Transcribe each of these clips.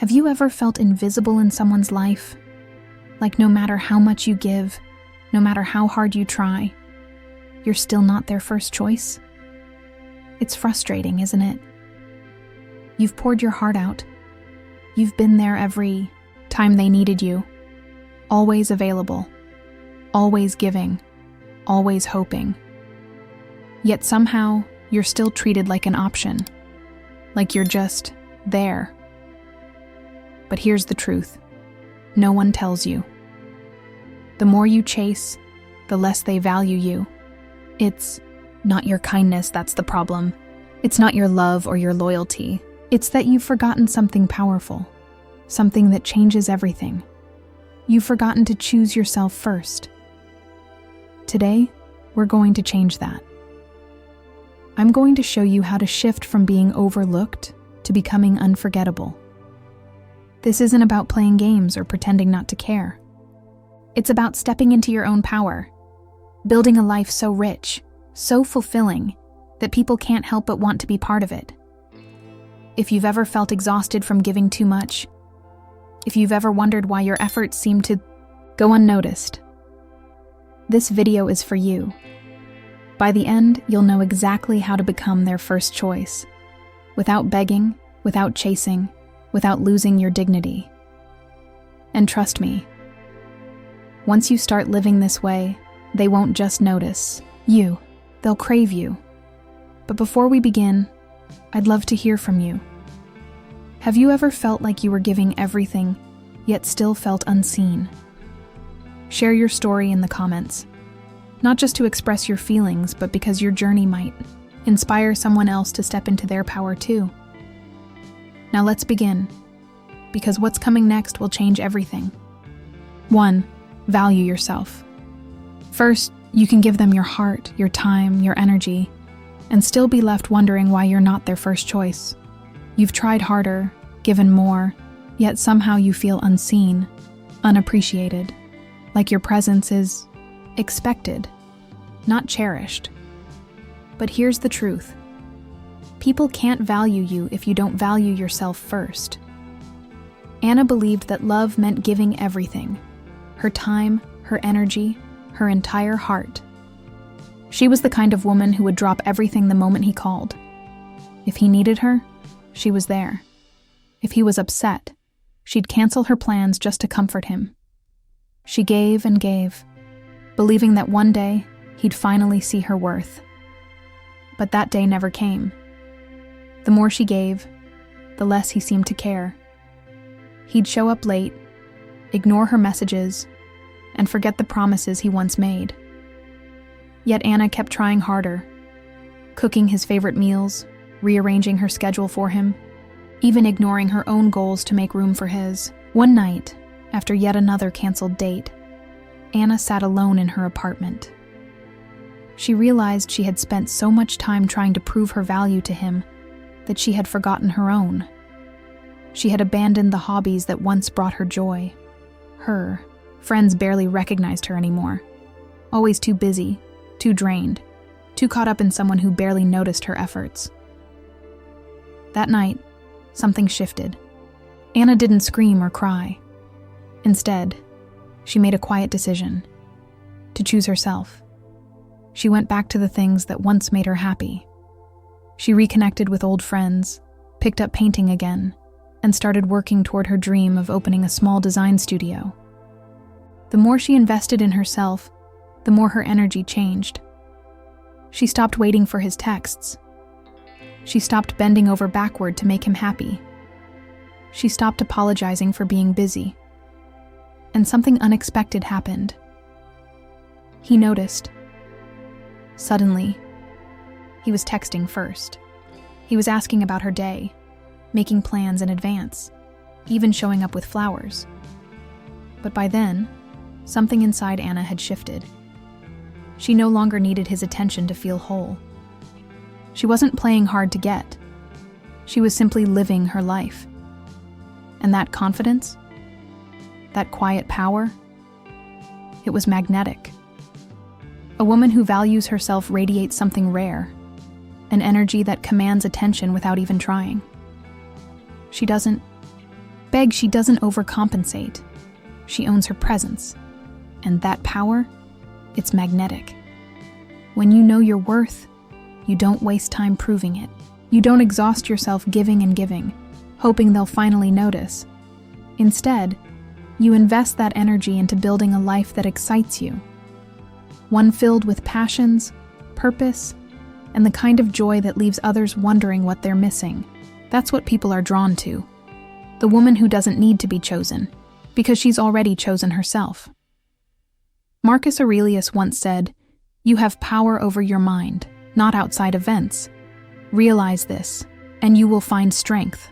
Have you ever felt invisible in someone's life? Like no matter how much you give, no matter how hard you try, you're still not their first choice? It's frustrating, isn't it? You've poured your heart out. You've been there every time they needed you. Always available. Always giving. Always hoping. Yet somehow, you're still treated like an option. Like you're just there. But here's the truth. No one tells you. The more you chase, the less they value you. It's not your kindness that's the problem. It's not your love or your loyalty. It's that you've forgotten something powerful. Something that changes everything. You've forgotten to choose yourself first. Today, we're going to change that. I'm going to show you how to shift from being overlooked to becoming unforgettable. This isn't about playing games or pretending not to care. It's about stepping into your own power, building a life so rich, so fulfilling, that people can't help but want to be part of it. If you've ever felt exhausted from giving too much, if you've ever wondered why your efforts seem to go unnoticed, this video is for you. By the end, you'll know exactly how to become their first choice, without begging, without chasing, without losing your dignity. And trust me, once you start living this way, they won't just notice you, they'll crave you. But before we begin, I'd love to hear from you. Have you ever felt like you were giving everything, yet still felt unseen? Share your story in the comments, not just to express your feelings, but because your journey might inspire someone else to step into their power too. Now let's begin, because what's coming next will change everything. 1. Value yourself. First, you can give them your heart, your time, your energy, and still be left wondering why you're not their first choice. You've tried harder, given more, yet somehow you feel unseen, unappreciated, like your presence is expected, not cherished. But here's the truth. People can't value you if you don't value yourself first. Anna believed that love meant giving everything, her time, her energy, her entire heart. She was the kind of woman who would drop everything the moment he called. If he needed her, she was there. If he was upset, she'd cancel her plans just to comfort him. She gave and gave, believing that one day he'd finally see her worth. But that day never came. The more she gave, the less he seemed to care. He'd show up late, ignore her messages, and forget the promises he once made. Yet Anna kept trying harder, cooking his favorite meals, rearranging her schedule for him, even ignoring her own goals to make room for his. One night, after yet another canceled date, Anna sat alone in her apartment. She realized she had spent so much time trying to prove her value to him that she had forgotten her own. She had abandoned the hobbies that once brought her joy. Her friends barely recognized her anymore. Always too busy, too drained, too caught up in someone who barely noticed her efforts. That night, something shifted. Anna didn't scream or cry. Instead, she made a quiet decision to choose herself. She went back to the things that once made her happy. She reconnected with old friends, picked up painting again, and started working toward her dream of opening a small design studio. The more she invested in herself, the more her energy changed. She stopped waiting for his texts. She stopped bending over backward to make him happy. She stopped apologizing for being busy. And something unexpected happened. He noticed. Suddenly, he was texting first. He was asking about her day, making plans in advance, even showing up with flowers. But by then, something inside Anna had shifted. She no longer needed his attention to feel whole. She wasn't playing hard to get. She was simply living her life. And that confidence, that quiet power, it was magnetic. A woman who values herself radiates something rare, an energy that commands attention without even trying. She doesn't Beg, she doesn't overcompensate. She owns her presence. And that power, it's magnetic. When you know your worth, you don't waste time proving it. You don't exhaust yourself giving and giving, hoping they'll finally notice. Instead, you invest that energy into building a life that excites you. One filled with passions, purpose, and the kind of joy that leaves others wondering what they're missing. That's what people are drawn to. The woman who doesn't need to be chosen, because she's already chosen herself. Marcus Aurelius once said, "You have power over your mind, not outside events. Realize this, and you will find strength."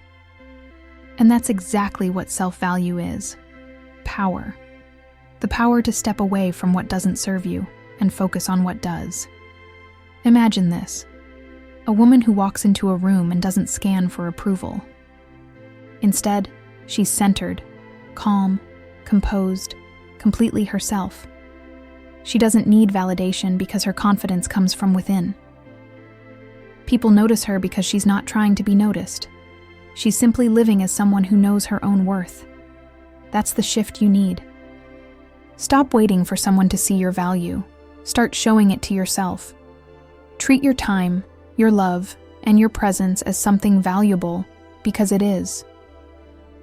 And that's exactly what self-value is. Power. The power to step away from what doesn't serve you and focus on what does. Imagine this. A woman who walks into a room and doesn't scan for approval. Instead, she's centered, calm, composed, completely herself. She doesn't need validation because her confidence comes from within. People notice her because she's not trying to be noticed. She's simply living as someone who knows her own worth. That's the shift you need. Stop waiting for someone to see your value. Start showing it to yourself. Treat your time, your love, and your presence as something valuable because it is.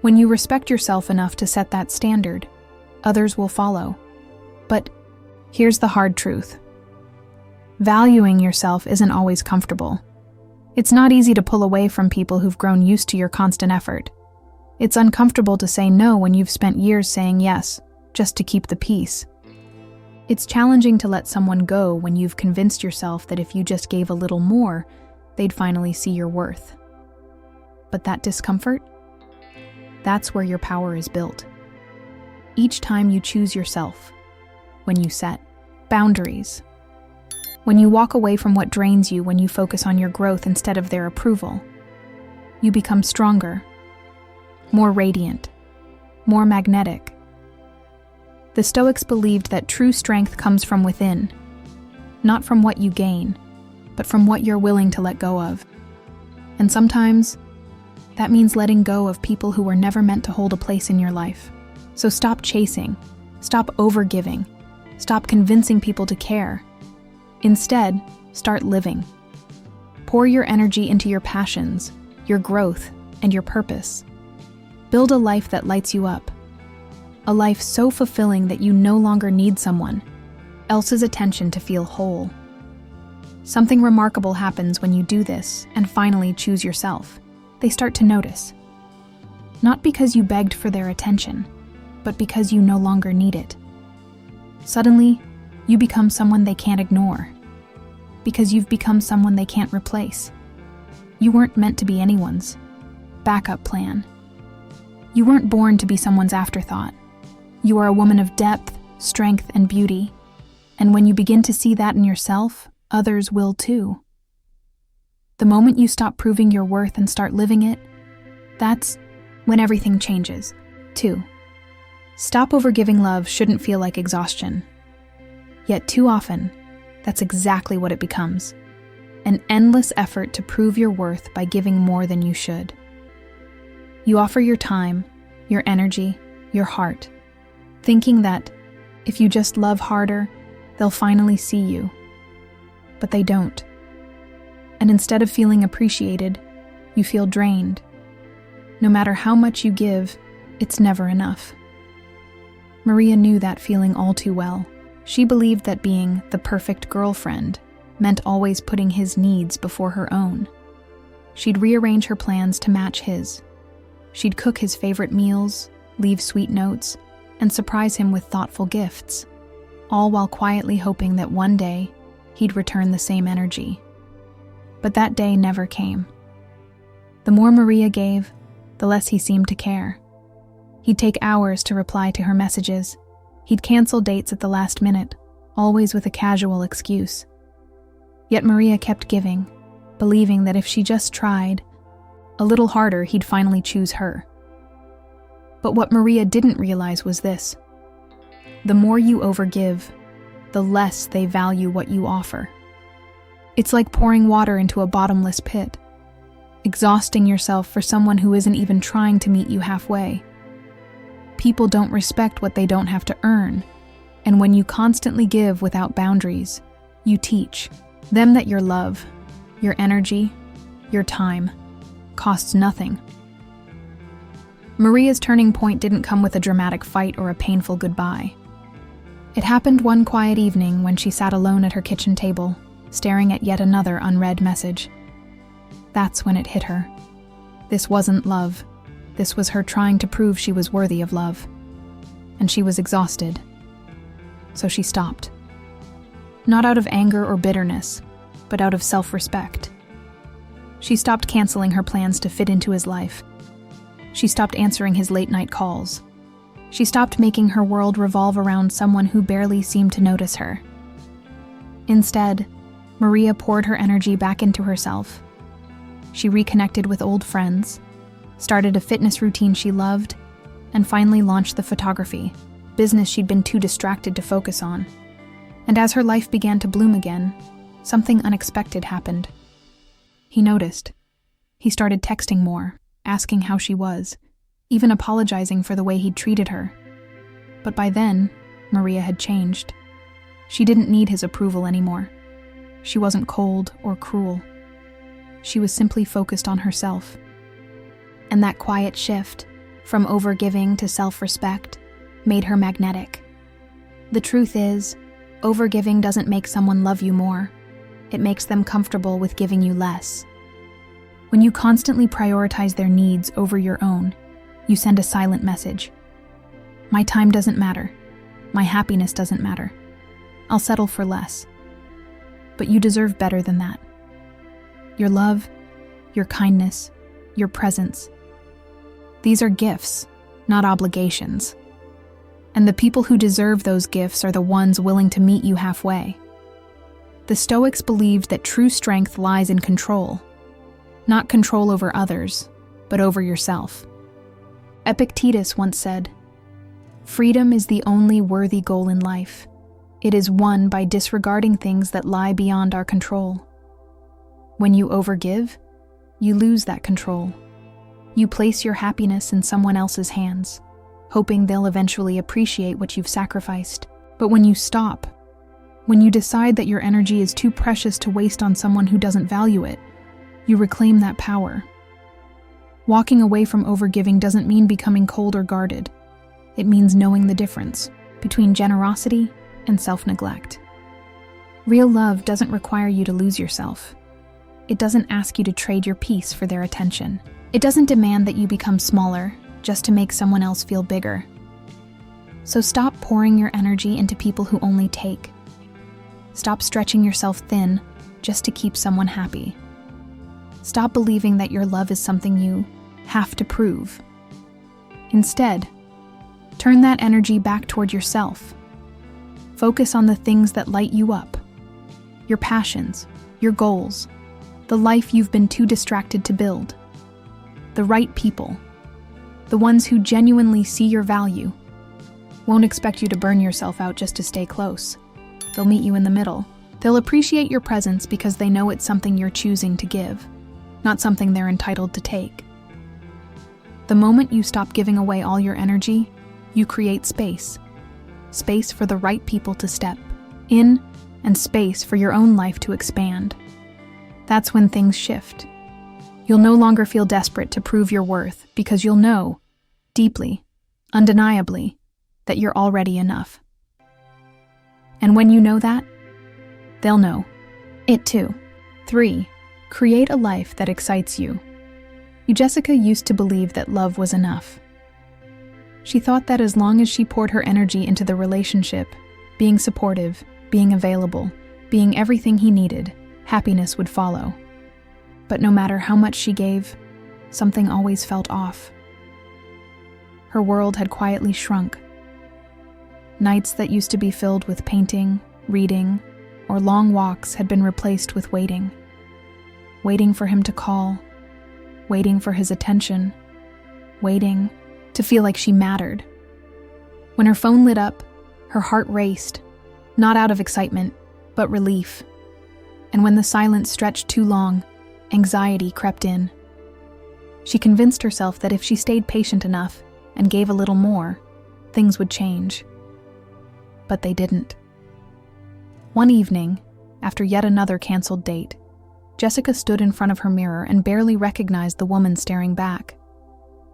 When you respect yourself enough to set that standard, others will follow. But here's the hard truth. Valuing yourself isn't always comfortable. It's not easy to pull away from people who've grown used to your constant effort. It's uncomfortable to say no when you've spent years saying yes, just to keep the peace. It's challenging to let someone go when you've convinced yourself that if you just gave a little more, they'd finally see your worth. But that discomfort? That's where your power is built. Each time you choose yourself, when you set boundaries, when you walk away from what drains you, when you focus on your growth instead of their approval, you become stronger, more radiant, more magnetic. The Stoics believed that true strength comes from within, not from what you gain, but from what you're willing to let go of. And sometimes, that means letting go of people who were never meant to hold a place in your life. So stop chasing, stop overgiving, stop convincing people to care. Instead, start living. Pour your energy into your passions, your growth, and your purpose. Build a life that lights you up. A life so fulfilling that you no longer need someone else's attention to feel whole. Something remarkable happens when you do this and finally choose yourself. They start to notice. Not because you begged for their attention, but because you no longer need it. Suddenly, you become someone they can't ignore. Because you've become someone they can't replace. You weren't meant to be anyone's backup plan. You weren't born to be someone's afterthought. You are a woman of depth, strength, and beauty. And when you begin to see that in yourself, others will too. The moment you stop proving your worth and start living it, that's when everything changes. 2. Stop overgiving love shouldn't feel like exhaustion. Yet too often, that's exactly what it becomes. An endless effort to prove your worth by giving more than you should. You offer your time, your energy, your heart, thinking that if you just love harder, they'll finally see you. But they don't. And instead of feeling appreciated, you feel drained. No matter how much you give, it's never enough. Maria knew that feeling all too well. She believed that being the perfect girlfriend meant always putting his needs before her own. She'd rearrange her plans to match his. She'd cook his favorite meals, leave sweet notes, and surprise him with thoughtful gifts, all while quietly hoping that one day he'd return the same energy. But that day never came. The more Maria gave, the less he seemed to care. He'd take hours to reply to her messages. He'd cancel dates at the last minute, always with a casual excuse. Yet Maria kept giving, believing that if she just tried a little harder, he'd finally choose her. But what Maria didn't realize was this. The more you overgive, the less they value what you offer. It's like pouring water into a bottomless pit. exhausting yourself for someone who isn't even trying to meet you halfway. People don't respect what they don't have to earn, and when you constantly give without boundaries, you teach them that your love, your energy, your time costs nothing. Maria's turning point didn't come with a dramatic fight or a painful goodbye. It happened one quiet evening when she sat alone at her kitchen table, staring at yet another unread message. That's when it hit her. This wasn't love. This was her trying to prove she was worthy of love. And she was exhausted. So she stopped. Not out of anger or bitterness, but out of self-respect. She stopped canceling her plans to fit into his life. She stopped answering his late-night calls. She stopped making her world revolve around someone who barely seemed to notice her. Instead, Maria poured her energy back into herself. She reconnected with old friends, started a fitness routine she loved, and finally launched the photography, business she'd been too distracted to focus on. And as her life began to bloom again, something unexpected happened. He noticed. He started texting more, asking how she was, even apologizing for the way he'd treated her. But by then, Maria had changed. She didn't need his approval anymore. She wasn't cold or cruel. She was simply focused on herself. And that quiet shift, from overgiving to self-respect, made her magnetic. The truth is, overgiving doesn't make someone love you more. It makes them comfortable with giving you less. When you constantly prioritize their needs over your own, you send a silent message. My time doesn't matter. My happiness doesn't matter. I'll settle for less. But you deserve better than that. Your love, your kindness, your presence. These are gifts, not obligations. And the people who deserve those gifts are the ones willing to meet you halfway. The Stoics believed that true strength lies in control. Not control over others, but over yourself. Epictetus once said, "Freedom is the only worthy goal in life. It is won by disregarding things that lie beyond our control." When you overgive, you lose that control. You place your happiness in someone else's hands, hoping they'll eventually appreciate what you've sacrificed. But when you stop, when you decide that your energy is too precious to waste on someone who doesn't value it, you reclaim that power. Walking away from overgiving doesn't mean becoming cold or guarded. It means knowing the difference between generosity and self-neglect. Real love doesn't require you to lose yourself. It doesn't ask you to trade your peace for their attention. It doesn't demand that you become smaller just to make someone else feel bigger. So stop pouring your energy into people who only take. Stop stretching yourself thin just to keep someone happy. Stop believing that your love is something you have to prove. Instead, turn that energy back toward yourself. Focus on the things that light you up. Your passions, your goals, the life you've been too distracted to build. The right people, the ones who genuinely see your value, won't expect you to burn yourself out just to stay close. They'll meet you in the middle. They'll appreciate your presence because they know it's something you're choosing to give, not something they're entitled to take. The moment you stop giving away all your energy, you create space. Space for the right people to step in, and space for your own life to expand. That's when things shift. You'll no longer feel desperate to prove your worth because you'll know, deeply, undeniably, that you're already enough. And when you know that, they'll know it too. 3. Create a life that excites you. Jessica used to believe that love was enough. She thought that as long as she poured her energy into the relationship, being supportive, being available, being everything he needed, happiness would follow. But no matter how much she gave, something always felt off. Her world had quietly shrunk. Nights that used to be filled with painting, reading, or long walks had been replaced with waiting. Waiting for him to call, waiting for his attention, waiting to feel like she mattered. When her phone lit up, her heart raced, not out of excitement, but relief. And when the silence stretched too long, anxiety crept in. She convinced herself that if she stayed patient enough and gave a little more, things would change. But they didn't. One evening, after yet another canceled date, Jessica stood in front of her mirror and barely recognized the woman staring back.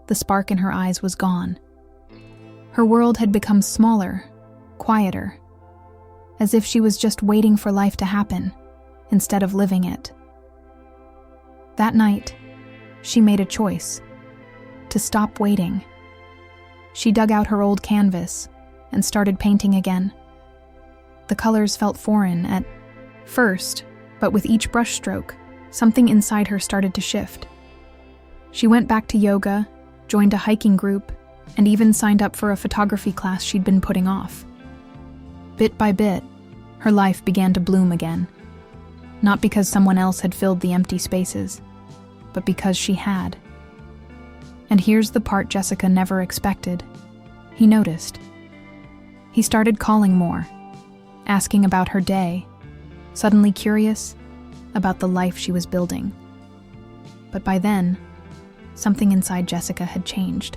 The spark in her eyes was gone. Her world had become smaller, quieter, as if she was just waiting for life to happen instead of living it. That night, she made a choice to stop waiting. She dug out her old canvas and started painting again. The colors felt foreign at first, but with each brushstroke, something inside her started to shift. She went back to yoga, joined a hiking group, and even signed up for a photography class she'd been putting off. Bit by bit, her life began to bloom again. Not because someone else had filled the empty spaces, but because she had. And here's the part Jessica never expected. He noticed. He started calling more, asking about her day, suddenly curious about the life she was building. But by then, something inside Jessica had changed.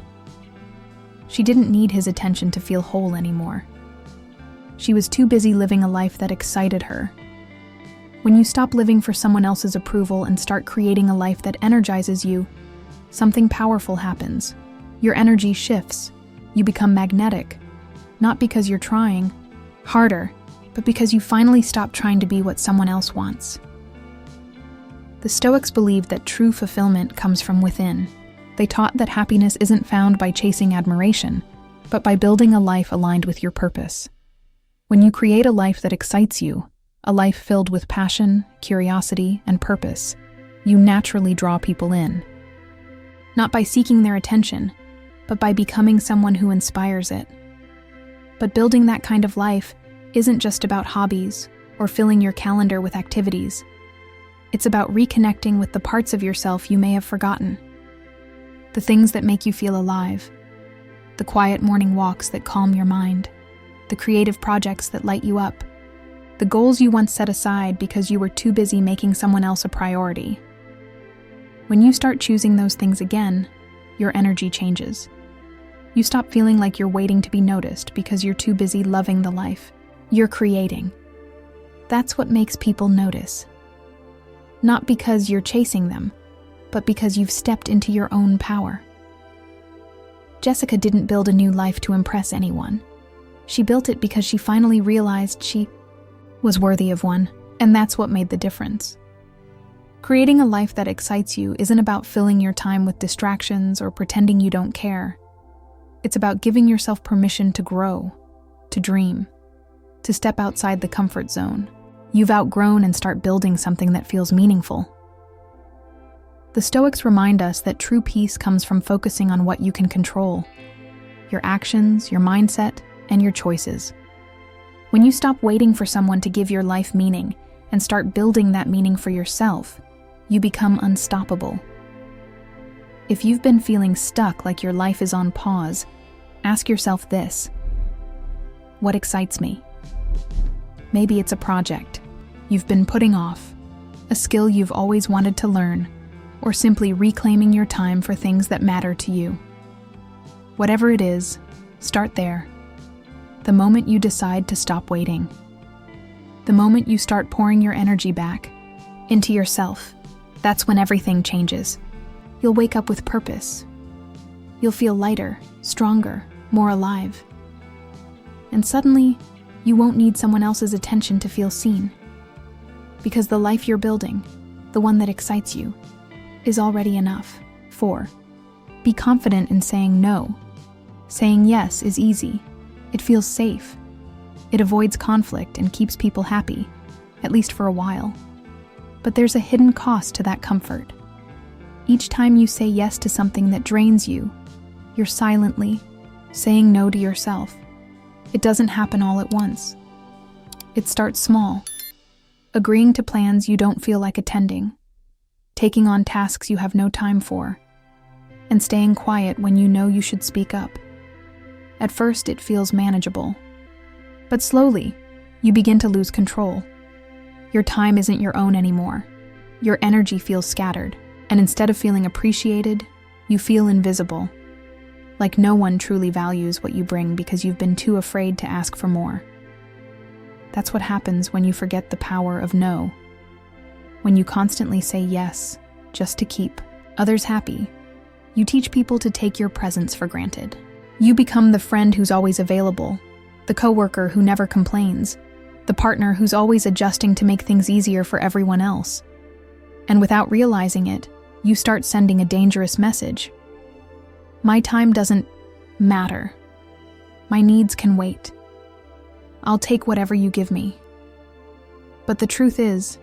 She didn't need his attention to feel whole anymore. She was too busy living a life that excited her. When you stop living for someone else's approval and start creating a life that energizes you, something powerful happens. Your energy shifts. You become magnetic. Not because you're trying harder, but because you finally stop trying to be what someone else wants. The Stoics believed that true fulfillment comes from within. They taught that happiness isn't found by chasing admiration, but by building a life aligned with your purpose. When you create a life that excites you, a life filled with passion, curiosity, and purpose, you naturally draw people in. Not by seeking their attention, but by becoming someone who inspires it. But building that kind of life isn't just about hobbies or filling your calendar with activities. It's about reconnecting with the parts of yourself you may have forgotten. The things that make you feel alive. The quiet morning walks that calm your mind. The creative projects that light you up. The goals you once set aside because you were too busy making someone else a priority. When you start choosing those things again, your energy changes. You stop feeling like you're waiting to be noticed because you're too busy loving the life you're creating. That's what makes people notice. Not because you're chasing them, but because you've stepped into your own power. Jessica didn't build a new life to impress anyone. She built it because she finally realized she was worthy of one, and that's what made the difference. Creating a life that excites you isn't about filling your time with distractions or pretending you don't care. It's about giving yourself permission to grow, to dream, to step outside the comfort zone you've outgrown and start building something that feels meaningful. The Stoics remind us that true peace comes from focusing on what you can control: your actions, your mindset, and your choices. When you stop waiting for someone to give your life meaning and start building that meaning for yourself, you become unstoppable. If you've been feeling stuck, like your life is on pause, ask yourself this: what excites me? Maybe it's a project you've been putting off, a skill you've always wanted to learn, or simply reclaiming your time for things that matter to you. Whatever it is, start there. The moment you decide to stop waiting. The moment you start pouring your energy back into yourself, that's when everything changes. You'll wake up with purpose. You'll feel lighter, stronger, more alive. And suddenly, you won't need someone else's attention to feel seen. Because the life you're building, the one that excites you, is already enough. 4. Be confident in saying no. Saying yes is easy. It feels safe. It avoids conflict and keeps people happy, at least for a while. But there's a hidden cost to that comfort. Each time you say yes to something that drains you, you're silently saying no to yourself. It doesn't happen all at once. It starts small, agreeing to plans you don't feel like attending, taking on tasks you have no time for, and staying quiet when you know you should speak up. At first, it feels manageable, but slowly, you begin to lose control. Your time isn't your own anymore. Your energy feels scattered, and instead of feeling appreciated, You feel invisible, like no one truly values what you bring because you've been too afraid to ask for more. That's what happens when you forget the power of no. When you constantly say yes, just to keep others happy, you teach people to take your presence for granted. You become the friend who's always available, the coworker who never complains, the partner who's always adjusting to make things easier for everyone else. And without realizing it, you start sending a dangerous message. My time doesn't matter. My needs can wait. I'll take whatever you give me. But the truth is,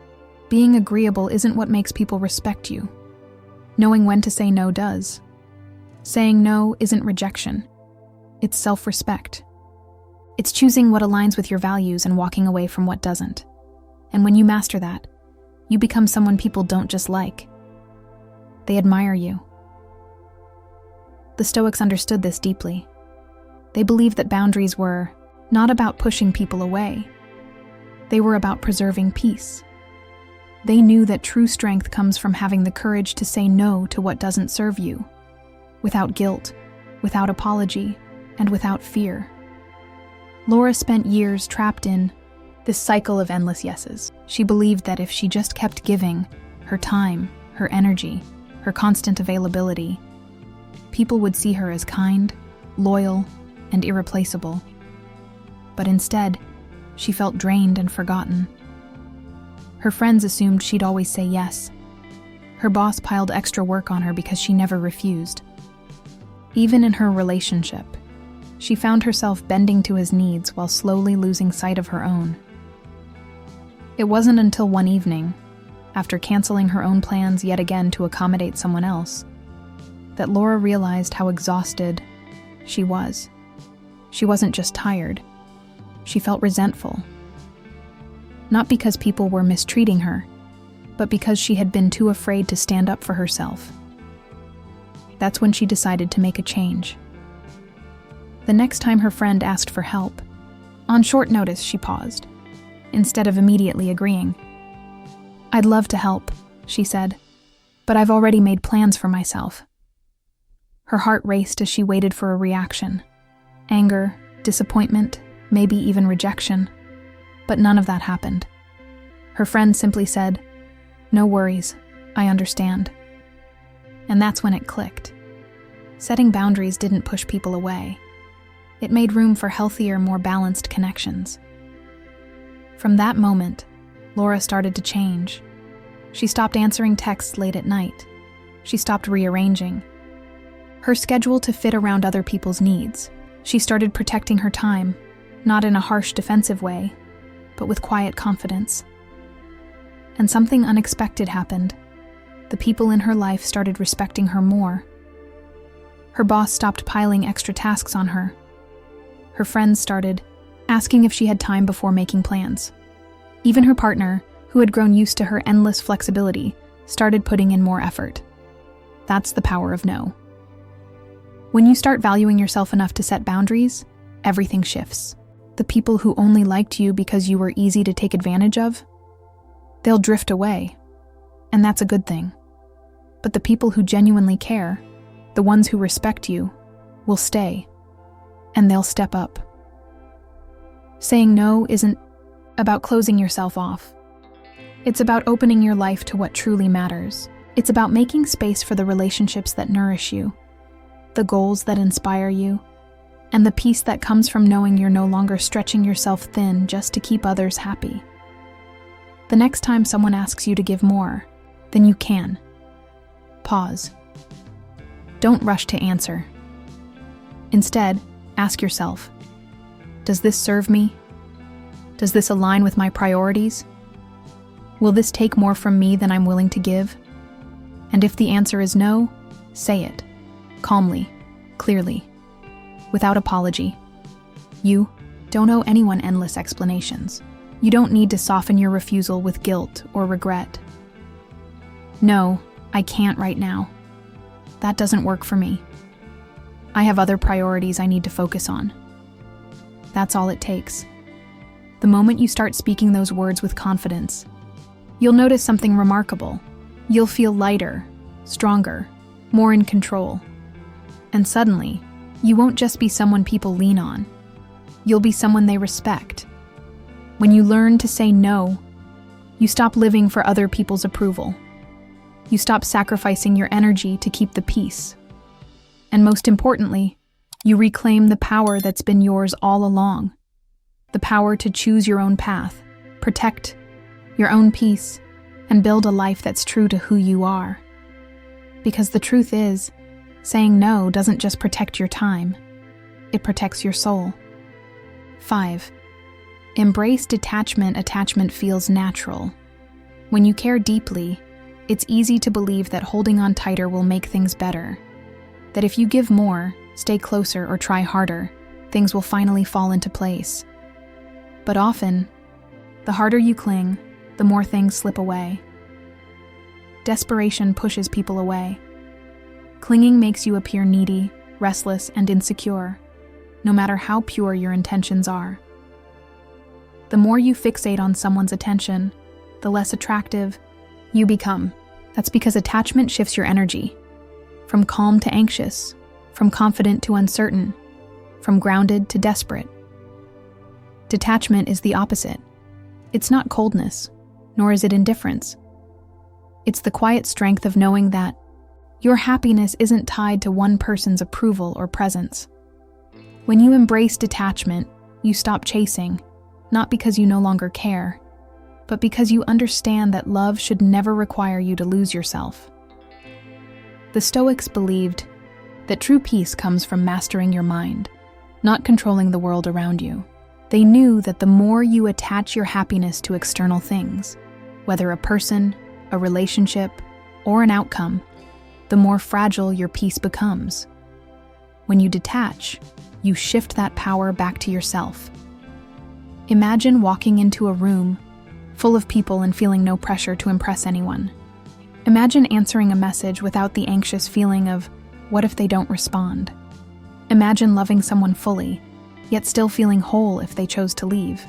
being agreeable isn't what makes people respect you. Knowing when to say no does. Saying no isn't rejection. It's self-respect. It's choosing what aligns with your values and walking away from what doesn't. And when you master that, you become someone people don't just like. They admire you. The Stoics understood this deeply. They believed that boundaries were not about pushing people away. They were about preserving peace. They knew that true strength comes from having the courage to say no to what doesn't serve you, without guilt, without apology, and without fear. Laura spent years trapped in this cycle of endless yeses. She believed that if she just kept giving, her time, her energy, her constant availability, people would see her as kind, loyal, and irreplaceable. But instead, she felt drained and forgotten. Her friends assumed she'd always say yes. Her boss piled extra work on her because she never refused. Even in her relationship, she found herself bending to his needs while slowly losing sight of her own. It wasn't until one evening, after canceling her own plans yet again to accommodate someone else, that Laura realized how exhausted she was. She wasn't just tired. She felt resentful. Not because people were mistreating her, but because she had been too afraid to stand up for herself. That's when she decided to make a change. The next time her friend asked for help, on short notice she paused, instead of immediately agreeing. "I'd love to help," she said, "but I've already made plans for myself." Her heart raced as she waited for a reaction. Anger, disappointment, maybe even rejection. But none of that happened. Her friend simply said, "No worries, I understand." And that's when it clicked. Setting boundaries didn't push people away. It made room for healthier, more balanced connections. From that moment, Laura started to change. She stopped answering texts late at night. She stopped rearranging her schedule to fit around other people's needs. She started protecting her time, not in a harsh, defensive way, but with quiet confidence. And something unexpected happened. The people in her life started respecting her more. Her boss stopped piling extra tasks on her. Her friends started asking if she had time before making plans. Even her partner, who had grown used to her endless flexibility, started putting in more effort. That's the power of no. When you start valuing yourself enough to set boundaries, everything shifts. The people who only liked you because you were easy to take advantage of, they'll drift away, and that's a good thing. But the people who genuinely care, the ones who respect you, will stay, and they'll step up. Saying no isn't about closing yourself off. It's about opening your life to what truly matters. It's about making space for the relationships that nourish you, the goals that inspire you, and the peace that comes from knowing you're no longer stretching yourself thin just to keep others happy. The next time someone asks you to give more, then you can. Pause. Don't rush to answer. Instead, ask yourself, does this serve me? Does this align with my priorities? Will this take more from me than I'm willing to give? And if the answer is no, say it, calmly, clearly, without apology. You don't owe anyone endless explanations. You don't need to soften your refusal with guilt or regret. No, I can't right now. That doesn't work for me. I have other priorities I need to focus on. That's all it takes. The moment you start speaking those words with confidence, you'll notice something remarkable. You'll feel lighter, stronger, more in control. And suddenly, you won't just be someone people lean on. You'll be someone they respect. When you learn to say no, you stop living for other people's approval. You stop sacrificing your energy to keep the peace. And most importantly, you reclaim the power that's been yours all along. The power to choose your own path, protect your own peace, and build a life that's true to who you are. Because the truth is, saying no doesn't just protect your time, it protects your soul. 5. Embrace detachment. Attachment feels natural. When you care deeply, it's easy to believe that holding on tighter will make things better. That if you give more, stay closer, or try harder, things will finally fall into place. But often, the harder you cling, the more things slip away. Desperation pushes people away. Clinging makes you appear needy, restless, and insecure, no matter how pure your intentions are. The more you fixate on someone's attention, the less attractive you become. That's because attachment shifts your energy, from calm to anxious, from confident to uncertain, from grounded to desperate. Detachment is the opposite. It's not coldness, nor is it indifference. It's the quiet strength of knowing that your happiness isn't tied to one person's approval or presence. When you embrace detachment, you stop chasing, not because you no longer care, but because you understand that love should never require you to lose yourself. The Stoics believed that true peace comes from mastering your mind, not controlling the world around you. They knew that the more you attach your happiness to external things, whether a person, a relationship, or an outcome, the more fragile your peace becomes. When you detach, you shift that power back to yourself. Imagine walking into a room full of people and feeling no pressure to impress anyone. Imagine answering a message without the anxious feeling of, what if they don't respond? Imagine loving someone fully, yet still feeling whole if they chose to leave.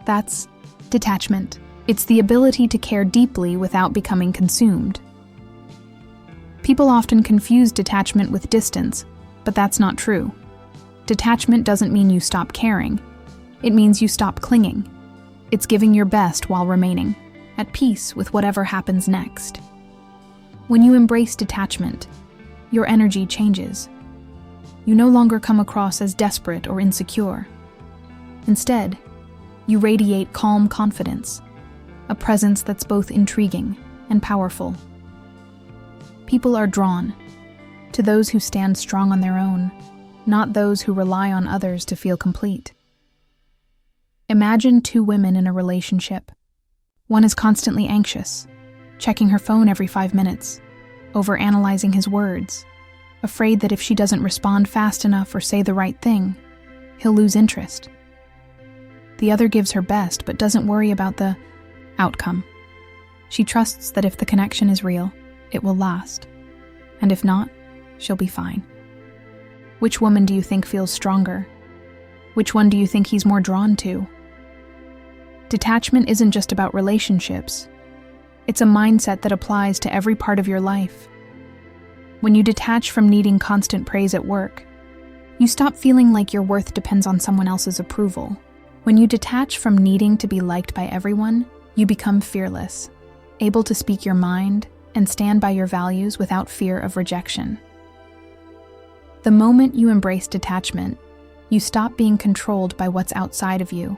That's detachment. It's the ability to care deeply without becoming consumed. People often confuse detachment with distance, but that's not true. Detachment doesn't mean you stop caring. It means you stop clinging. It's giving your best while remaining at peace with whatever happens next. When you embrace detachment, your energy changes. You no longer come across as desperate or insecure. Instead, you radiate calm confidence, a presence that's both intriguing and powerful. People are drawn to those who stand strong on their own, not those who rely on others to feel complete. Imagine two women in a relationship. One is constantly anxious, checking her phone every 5 minutes, overanalyzing his words, afraid that if she doesn't respond fast enough or say the right thing, he'll lose interest. The other gives her best but doesn't worry about the outcome. She trusts that if the connection is real, it will last. And if not, she'll be fine. Which woman do you think feels stronger? Which one do you think he's more drawn to? Detachment isn't just about relationships. It's a mindset that applies to every part of your life. When you detach from needing constant praise at work, you stop feeling like your worth depends on someone else's approval. When you detach from needing to be liked by everyone, you become fearless, able to speak your mind and stand by your values without fear of rejection. The moment you embrace detachment, you stop being controlled by what's outside of you.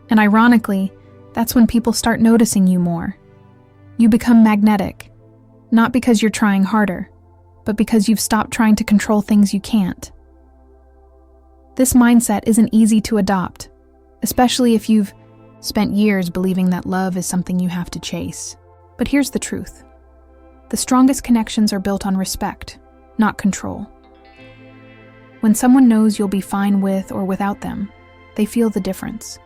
And ironically, that's when people start noticing you more. You become magnetic, not because you're trying harder, but because you've stopped trying to control things you can't. This mindset isn't easy to adopt, especially if you've spent years believing that love is something you have to chase. But here's the truth. The strongest connections are built on respect, not control. When someone knows you'll be fine with or without them, they feel the difference.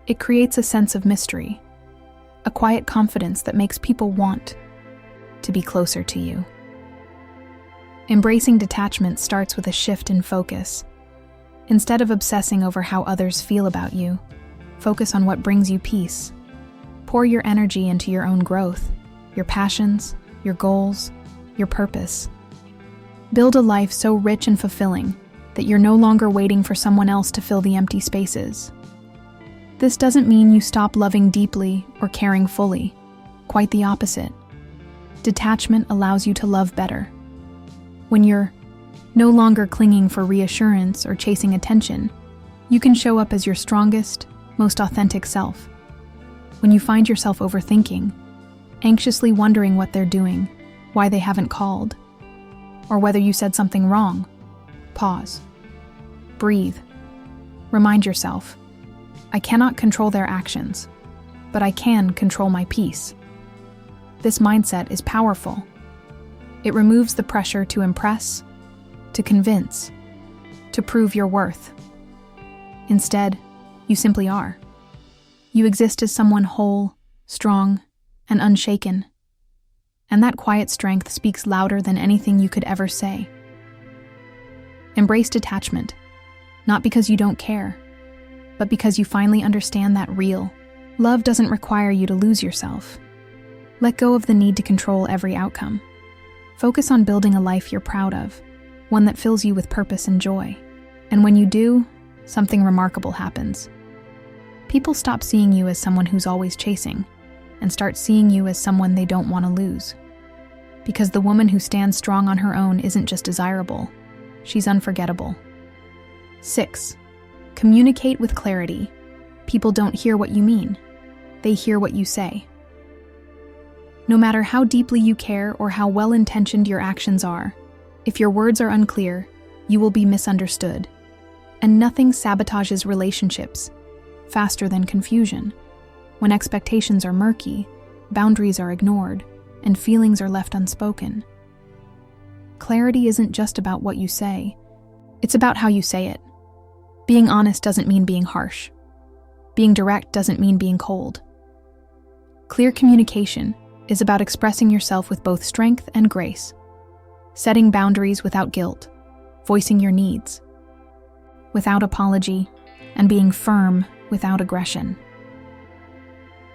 It creates a sense of mystery, a quiet confidence that makes people want to be closer to you. Embracing detachment starts with a shift in focus. Instead of obsessing over how others feel about you, focus on what brings you peace. Pour your energy into your own growth, your passions, your goals, your purpose. Build a life so rich and fulfilling that you're no longer waiting for someone else to fill the empty spaces. This doesn't mean you stop loving deeply or caring fully. Quite the opposite. Detachment allows you to love better. When you're no longer clinging for reassurance or chasing attention, you can show up as your strongest, most authentic self. When you find yourself overthinking, anxiously wondering what they're doing, why they haven't called, or whether you said something wrong, pause. Breathe. Remind yourself, I cannot control their actions, but I can control my peace. This mindset is powerful. It removes the pressure to impress, to convince, to prove your worth. Instead, you simply are. You exist as someone whole, strong, and unshaken. And that quiet strength speaks louder than anything you could ever say. Embrace detachment, not because you don't care, but because you finally understand that real love doesn't require you to lose yourself. Let go of the need to control every outcome. Focus on building a life you're proud of, one that fills you with purpose and joy. And when you do, something remarkable happens. People stop seeing you as someone who's always chasing, and start seeing you as someone they don't want to lose. Because the woman who stands strong on her own isn't just desirable, she's unforgettable. 6. Communicate with clarity. People don't hear what you mean, they hear what you say. No matter how deeply you care or how well-intentioned your actions are, if your words are unclear, you will be misunderstood. And nothing sabotages relationships faster than confusion. When expectations are murky, boundaries are ignored, and feelings are left unspoken. Clarity isn't just about what you say, it's about how you say it. Being honest doesn't mean being harsh. Being direct doesn't mean being cold. Clear communication is about expressing yourself with both strength and grace, setting boundaries without guilt, voicing your needs without apology, and being firm without aggression.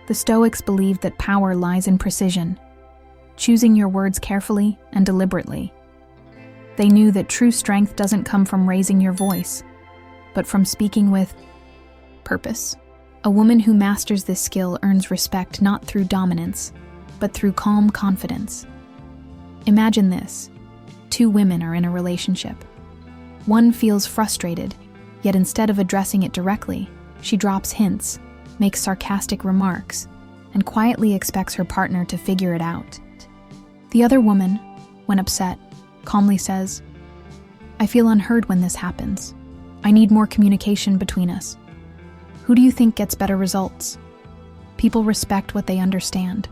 The Stoics believed that power lies in precision, choosing your words carefully and deliberately. They knew that true strength doesn't come from raising your voice, but from speaking with purpose. A woman who masters this skill earns respect not through dominance, but through calm confidence. Imagine this. 2 women are in a relationship. One feels frustrated, yet instead of addressing it directly, she drops hints, makes sarcastic remarks, and quietly expects her partner to figure it out. The other woman, when upset, calmly says, I feel unheard when this happens. I need more communication between us. Who do you think gets better results? People respect what they understand.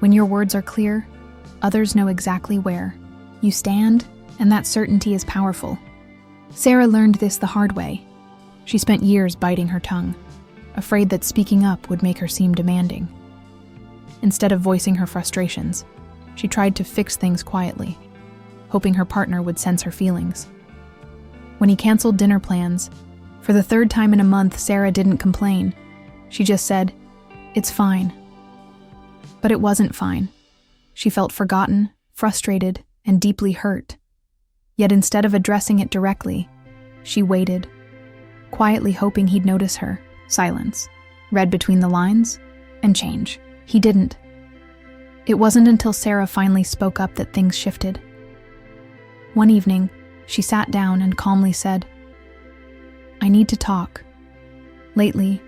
When your words are clear, others know exactly where you stand, and that certainty is powerful. Sarah learned this the hard way. She spent years biting her tongue, afraid that speaking up would make her seem demanding. Instead of voicing her frustrations, she tried to fix things quietly, hoping her partner would sense her feelings. When he canceled dinner plans, for the 3rd time in a month, Sarah didn't complain. She just said, "It's fine." But it wasn't fine. She felt forgotten, frustrated, and deeply hurt. Yet instead of addressing it directly, she waited, quietly hoping he'd notice her. Silence, read between the lines, and change. He didn't. It wasn't until Sarah finally spoke up that things shifted. One evening, she sat down and calmly said, I need to talk. Lately,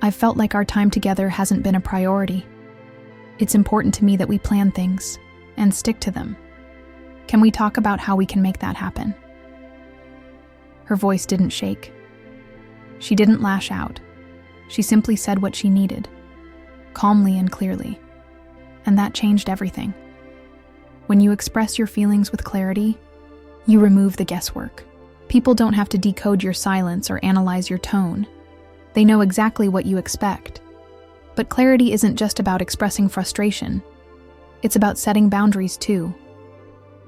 I've felt like our time together hasn't been a priority. It's important to me that we plan things and stick to them. Can we talk about how we can make that happen? Her voice didn't shake. She didn't lash out. She simply said what she needed, calmly and clearly. And that changed everything. When you express your feelings with clarity, you remove the guesswork. People don't have to decode your silence or analyze your tone. They know exactly what you expect. But clarity isn't just about expressing frustration. It's about setting boundaries too.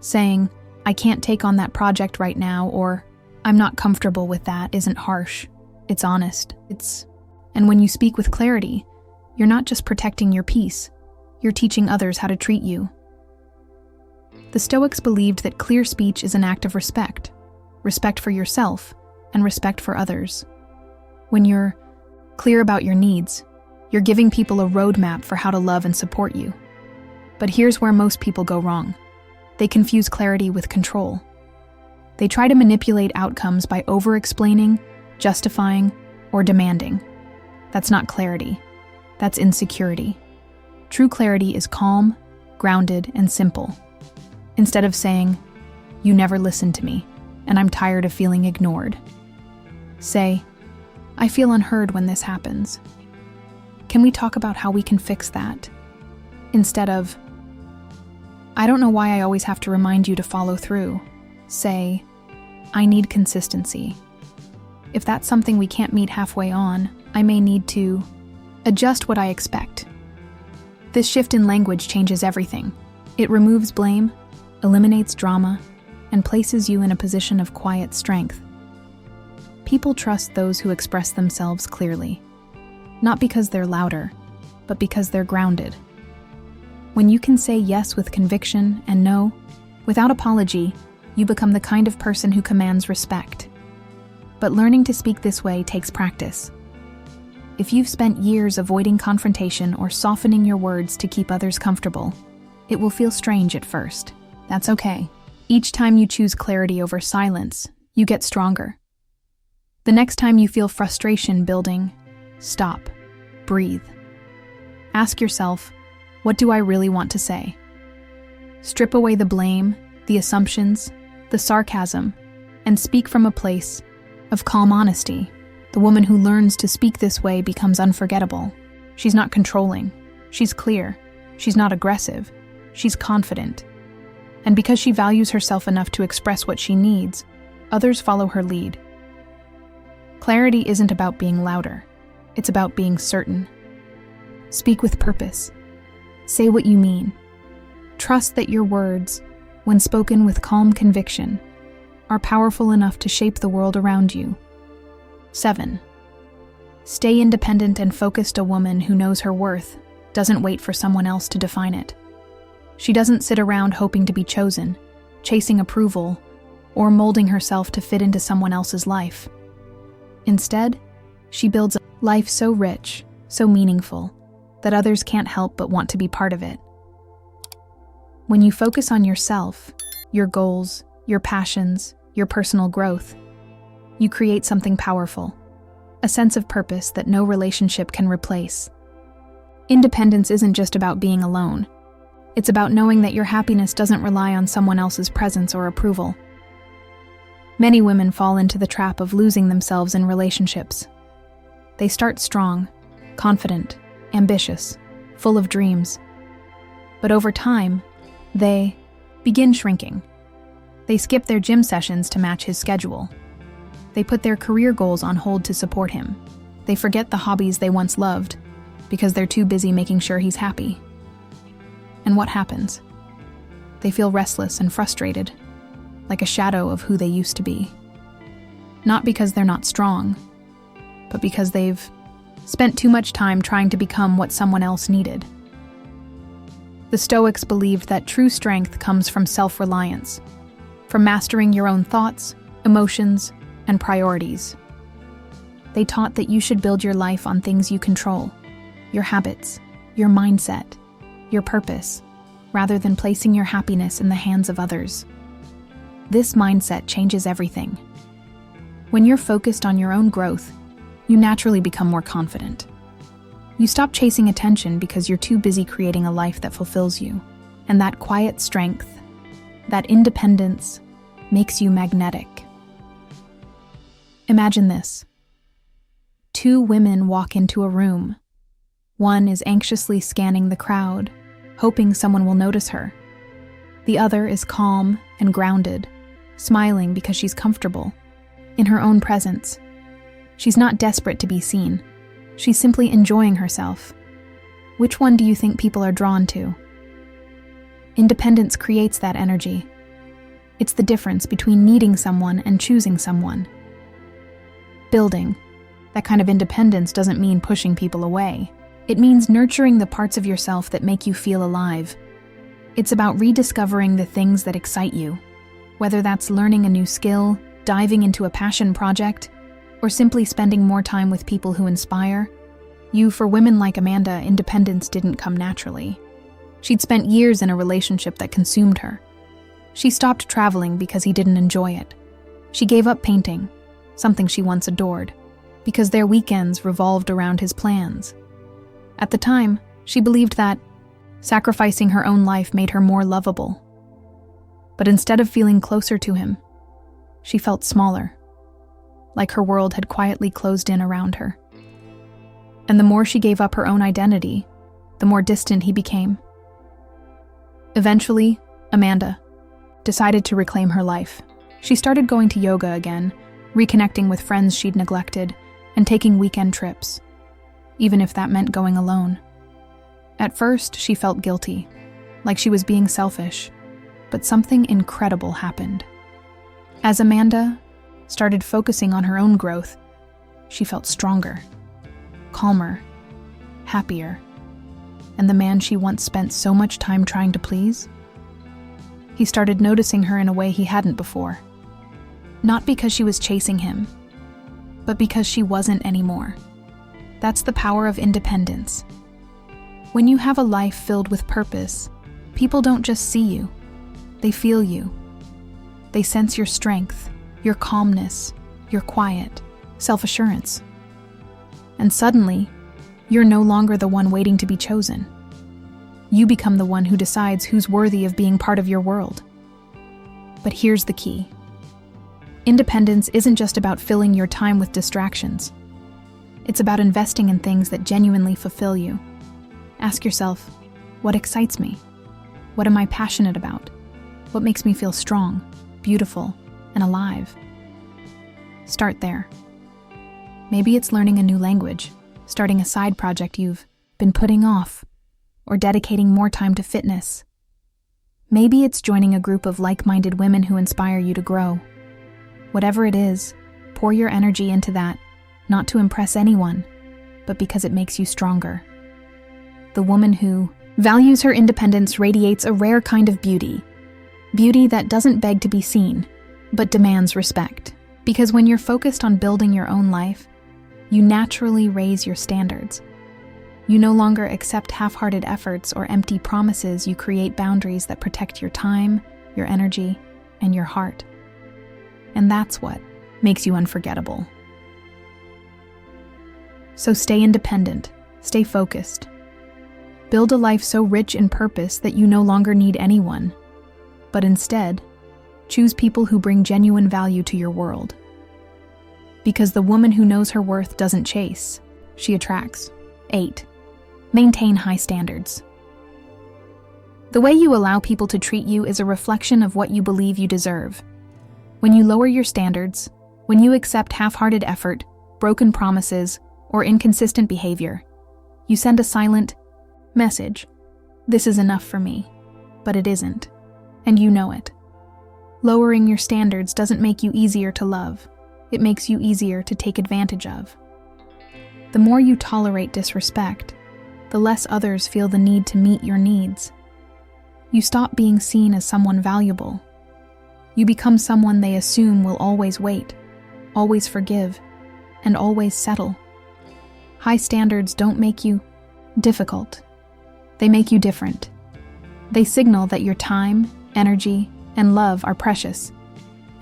Saying, I can't take on that project right now, or I'm not comfortable with that isn't harsh. It's honest. And when you speak with clarity, you're not just protecting your peace, you're teaching others how to treat you. The Stoics believed that clear speech is an act of respect for yourself and respect for others. When you're clear about your needs, you're giving people a roadmap for how to love and support you. But here's where most people go wrong. They confuse clarity with control. They try to manipulate outcomes by over-explaining, justifying, or demanding. That's not clarity. That's insecurity. True clarity is calm, grounded, and simple. Instead of saying, "You never listened to me, and I'm tired of feeling ignored," say, "I feel unheard when this happens. Can we talk about how we can fix that?" Instead of, "I don't know why I always have to remind you to follow through," say, "I need consistency. If that's something we can't meet halfway on, I may need to adjust what I expect." This shift in language changes everything. It removes blame, eliminates drama, and places you in a position of quiet strength. People trust those who express themselves clearly, not because they're louder, but because they're grounded. When you can say yes with conviction and no without apology, you become the kind of person who commands respect. But learning to speak this way takes practice. If you've spent years avoiding confrontation or softening your words to keep others comfortable, it will feel strange at first. That's okay. Each time you choose clarity over silence, you get stronger. The next time you feel frustration building, stop, breathe. Ask yourself, what do I really want to say? Strip away the blame, the assumptions, the sarcasm, and speak from a place of calm honesty. The woman who learns to speak this way becomes unforgettable. She's not controlling. She's clear. She's not aggressive. She's confident. And because she values herself enough to express what she needs, others follow her lead. Clarity isn't about being louder. It's about being certain. Speak with purpose. Say what you mean. Trust that your words, when spoken with calm conviction, are powerful enough to shape the world around you. 7. Stay independent and focused. A woman who knows her worth doesn't wait for someone else to define it. She doesn't sit around hoping to be chosen, chasing approval, or molding herself to fit into someone else's life. Instead, she builds a life so rich, so meaningful, that others can't help but want to be part of it. When you focus on yourself, your goals, your passions, your personal growth, you create something powerful, a sense of purpose that no relationship can replace. Independence isn't just about being alone. It's about knowing that your happiness doesn't rely on someone else's presence or approval. Many women fall into the trap of losing themselves in relationships. They start strong, confident, ambitious, full of dreams. But over time, they begin shrinking. They skip their gym sessions to match his schedule. They put their career goals on hold to support him. They forget the hobbies they once loved because they're too busy making sure he's happy. And what happens? They feel restless and frustrated, like a shadow of who they used to be. Not because they're not strong, but because they've spent too much time trying to become what someone else needed. The Stoics believed that true strength comes from self-reliance, from mastering your own thoughts, emotions, and priorities. They taught that you should build your life on things you control, your habits, your mindset, your purpose, rather than placing your happiness in the hands of others. This mindset changes everything. When you're focused on your own growth, you naturally become more confident. You stop chasing attention because you're too busy creating a life that fulfills you. And that quiet strength, that independence, makes you magnetic. Imagine this. 2 women walk into a room. One is anxiously scanning the crowd, hoping someone will notice her. The other is calm and grounded, smiling because she's comfortable in her own presence. She's not desperate to be seen. She's simply enjoying herself. Which one do you think people are drawn to? Independence creates that energy. It's the difference between needing someone and choosing someone. Building. That kind of independence doesn't mean pushing people away. It means nurturing the parts of yourself that make you feel alive. It's about rediscovering the things that excite you, whether that's learning a new skill, diving into a passion project, or simply spending more time with people who inspire. For women like Amanda, independence didn't come naturally. She'd spent years in a relationship that consumed her. She stopped traveling because he didn't enjoy it. She gave up painting, something she once adored, because their weekends revolved around his plans. At the time, she believed that sacrificing her own life made her more lovable. But instead of feeling closer to him, she felt smaller, like her world had quietly closed in around her. And the more she gave up her own identity, the more distant he became. Eventually, Amanda decided to reclaim her life. She started going to yoga again, reconnecting with friends she'd neglected, and taking weekend trips, even if that meant going alone. At first, she felt guilty, like she was being selfish, but something incredible happened. As Amanda started focusing on her own growth, she felt stronger, calmer, happier, and the man she once spent so much time trying to please, he started noticing her in a way he hadn't before. Not because she was chasing him, but because she wasn't anymore. That's the power of independence. When you have a life filled with purpose, people don't just see you, they feel you. They sense your strength, your calmness, your quiet, self-assurance. And suddenly, you're no longer the one waiting to be chosen. You become the one who decides who's worthy of being part of your world. But here's the key. Independence isn't just about filling your time with distractions. It's about investing in things that genuinely fulfill you. Ask yourself, what excites me? What am I passionate about? What makes me feel strong, beautiful, and alive? Start there. Maybe it's learning a new language, starting a side project you've been putting off, or dedicating more time to fitness. Maybe it's joining a group of like-minded women who inspire you to grow. Whatever it is, pour your energy into that, not to impress anyone, but because it makes you stronger. The woman who values her independence radiates a rare kind of beauty. Beauty that doesn't beg to be seen, but demands respect. Because when you're focused on building your own life, you naturally raise your standards. You no longer accept half-hearted efforts or empty promises. You create boundaries that protect your time, your energy, and your heart. And that's what makes you unforgettable. So stay independent, stay focused. Build a life so rich in purpose that you no longer need anyone, but instead, choose people who bring genuine value to your world. Because the woman who knows her worth doesn't chase, she attracts. 8. Maintain high standards. The way you allow people to treat you is a reflection of what you believe you deserve. When you lower your standards, when you accept half-hearted effort, broken promises, or inconsistent behavior, you send a silent message. This is enough for me, but it isn't, and you know it. Lowering your standards doesn't make you easier to love. It makes you easier to take advantage of. The more you tolerate disrespect, the less others feel the need to meet your needs. You stop being seen as someone valuable. You become someone they assume will always wait, always forgive, and always settle. High standards don't make you difficult. They make you different. They signal that your time, energy, and love are precious,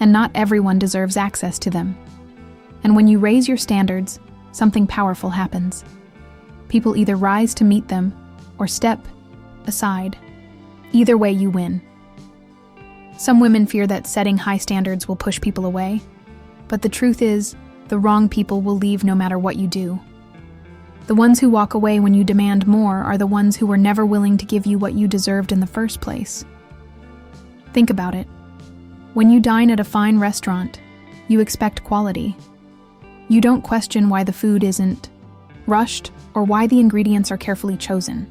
and not everyone deserves access to them. And when you raise your standards, something powerful happens. People either rise to meet them or step aside. Either way, you win. Some women fear that setting high standards will push people away, but the truth is, the wrong people will leave no matter what you do. The ones who walk away when you demand more are the ones who were never willing to give you what you deserved in the first place. Think about it. When you dine at a fine restaurant, you expect quality. You don't question why the food isn't rushed or why the ingredients are carefully chosen.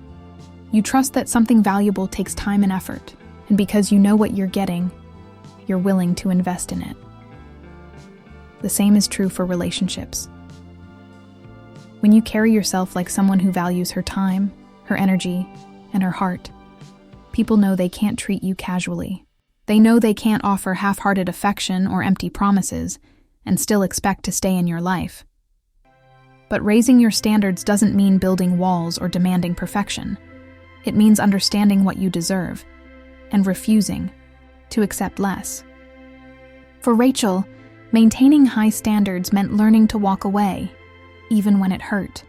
You trust that something valuable takes time and effort, and because you know what you're getting, you're willing to invest in it. The same is true for relationships. When you carry yourself like someone who values her time, her energy, and her heart, People know they can't treat you casually. They know they can't offer half-hearted affection or empty promises and still expect to stay in your life. But raising your standards doesn't mean building walls or demanding perfection. It means understanding what you deserve and refusing to accept less. For Rachel, maintaining high standards meant learning to walk away, even when it hurt.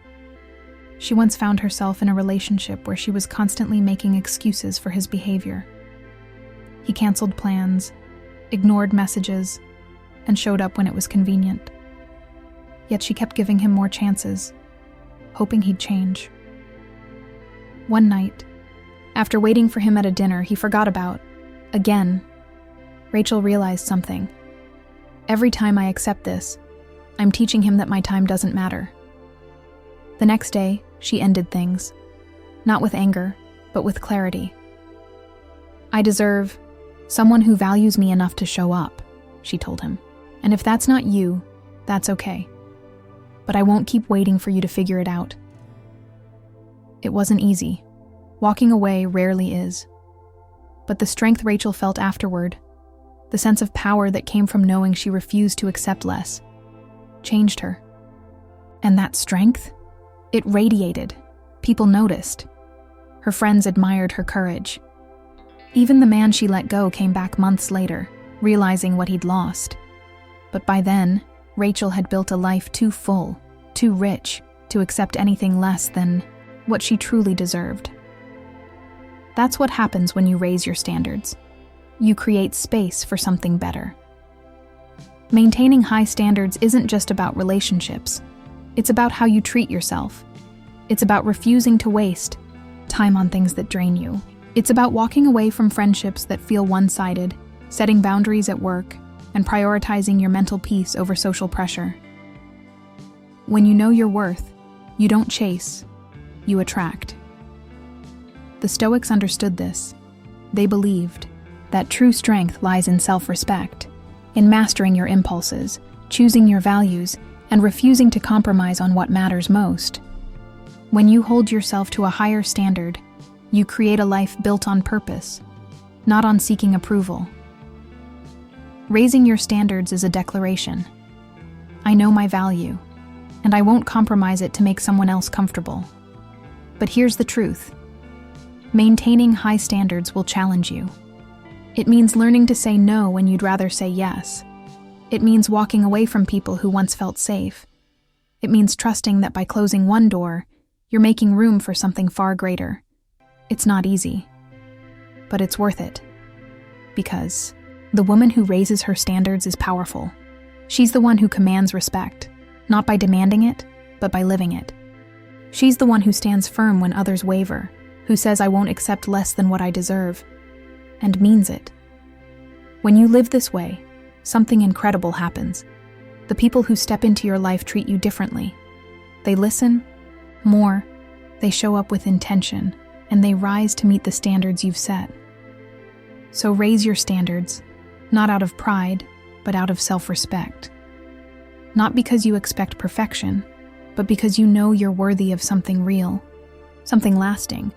She once found herself in a relationship where she was constantly making excuses for his behavior. He canceled plans, ignored messages, and showed up when it was convenient. Yet she kept giving him more chances, hoping he'd change. One night, after waiting for him at a dinner he forgot about, again, Rachel realized something. Every time I accept this, I'm teaching him that my time doesn't matter. The next day, she ended things, not with anger, but with clarity. I deserve someone who values me enough to show up, she told him. And if that's not you, that's okay. But I won't keep waiting for you to figure it out. It wasn't easy. Walking away rarely is. But the strength Rachel felt afterward, the sense of power that came from knowing she refused to accept less, changed her. And that strength? It radiated. People noticed. Her friends admired her courage. Even the man she let go came back months later, realizing what he'd lost. But by then, Rachel had built a life too full, too rich, to accept anything less than what she truly deserved. That's what happens when you raise your standards. You create space for something better. Maintaining high standards isn't just about relationships. It's about how you treat yourself. It's about refusing to waste time on things that drain you. It's about walking away from friendships that feel one-sided, setting boundaries at work, and prioritizing your mental peace over social pressure. When you know your worth, you don't chase, you attract. The Stoics understood this. They believed that true strength lies in self-respect, in mastering your impulses, choosing your values, and refusing to compromise on what matters most. When you hold yourself to a higher standard, you create a life built on purpose, not on seeking approval. Raising your standards is a declaration. I know my value, and I won't compromise it to make someone else comfortable. But here's the truth. Maintaining high standards will challenge you. It means learning to say no when you'd rather say yes. It means walking away from people who once felt safe. It means trusting that by closing one door, you're making room for something far greater. It's not easy, but it's worth it. Because the woman who raises her standards is powerful. She's the one who commands respect, not by demanding it, but by living it. She's the one who stands firm when others waver, who says I won't accept less than what I deserve, and means it. When you live this way, something incredible happens. The people who step into your life treat you differently. They listen more, they show up with intention, and they rise to meet the standards you've set. So raise your standards, not out of pride, but out of self-respect. Not because you expect perfection, but because you know you're worthy of something real, something lasting,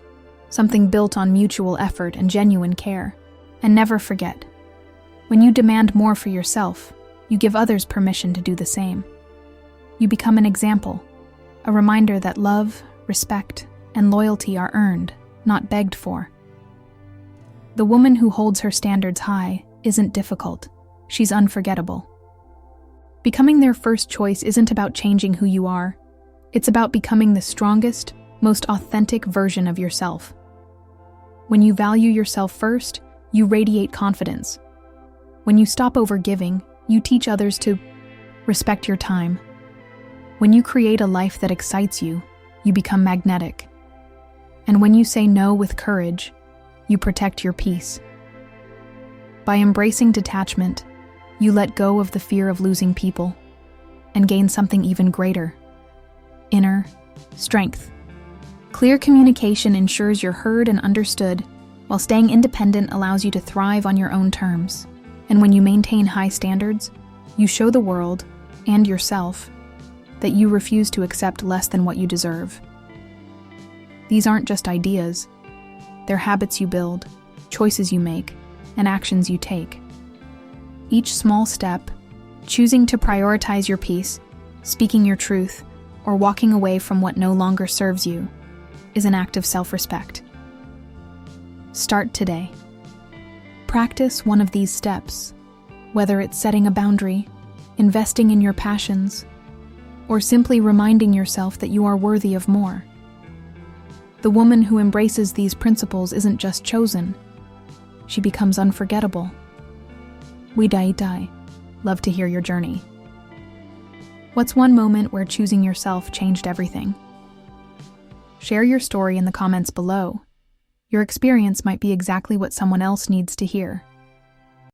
something built on mutual effort and genuine care. And never forget, when you demand more for yourself, you give others permission to do the same. You become an example, a reminder that love, respect, and loyalty are earned, not begged for. The woman who holds her standards high isn't difficult, she's unforgettable. Becoming their first choice isn't about changing who you are, it's about becoming the strongest, most authentic version of yourself. When you value yourself first, you radiate confidence. When you stop overgiving, you teach others to respect your time. When you create a life that excites you, you become magnetic. And when you say no with courage, you protect your peace. By embracing detachment, you let go of the fear of losing people and gain something even greater: inner strength. Clear communication ensures you're heard and understood, while staying independent allows you to thrive on your own terms. And when you maintain high standards, you show the world, and yourself, that you refuse to accept less than what you deserve. These aren't just ideas, they're habits you build, choices you make, and actions you take. Each small step, choosing to prioritize your peace, speaking your truth, or walking away from what no longer serves you, is an act of self-respect. Start today. Practice one of these steps, whether it's setting a boundary, investing in your passions, or simply reminding yourself that you are worthy of more. The woman who embraces these principles isn't just chosen, she becomes unforgettable. Radiate. Love to hear your journey. What's one moment where choosing yourself changed everything? Share your story in the comments below. Your experience might be exactly what someone else needs to hear.